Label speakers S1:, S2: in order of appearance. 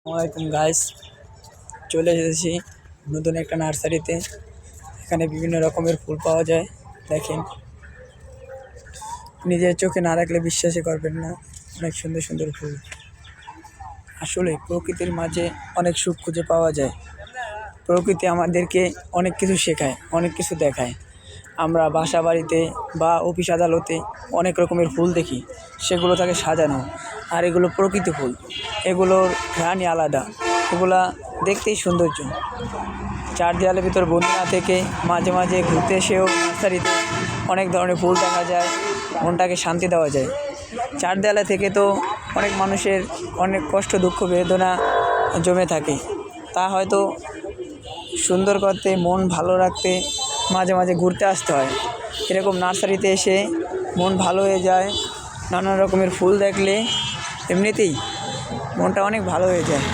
S1: আসসালামাইকুম গাইস, চলে এসেছি নতুন একটা নার্সারিতে। এখানে বিভিন্ন রকমের ফুল পাওয়া যায়। দেখেন, নিজের চোখে না দেখলে বিশ্বাসই করবেন না, অনেক সুন্দর সুন্দর ফুল। আসলে প্রকৃতির মাঝে অনেক সুখ খুঁজে পাওয়া যায়। প্রকৃতি আমাদেরকে অনেক কিছু শেখায়, অনেক কিছু দেখায়। আমরা বাসা বাড়িতে বা অফিস আদালতে অনেক রকমের ফুল দেখি, সেগুলো থাকে সাজানো। আর এগুলো প্রকৃতি ফুল, এগুলোর ঘ্রাণই আলাদা। এগুলা দেখতেই সৌন্দর্য। চার দেওয়ালের ভিতর বন্দি না থেকে মাঝে মাঝে ঘুরতে এসেও নার্সারিতে অনেক ধরনের ফুল দেখা যায়, মনটাকে শান্তি দেওয়া যায়। চার দেওয়ালে থেকে তো অনেক মানুষের অনেক কষ্ট, দুঃখ, বেদনা জমে থাকে। তা হয়তো সুন্দর করতে, মন ভালো রাখতে মাঝে মাঝে ঘুরতে আসতে হয়। এরকম নার্সারিতে এসে মন ভালো হয়ে যায়। নানা রকমের ফুল দেখলে এমনিতেই মনটা অনেক ভালো হয়ে যায়।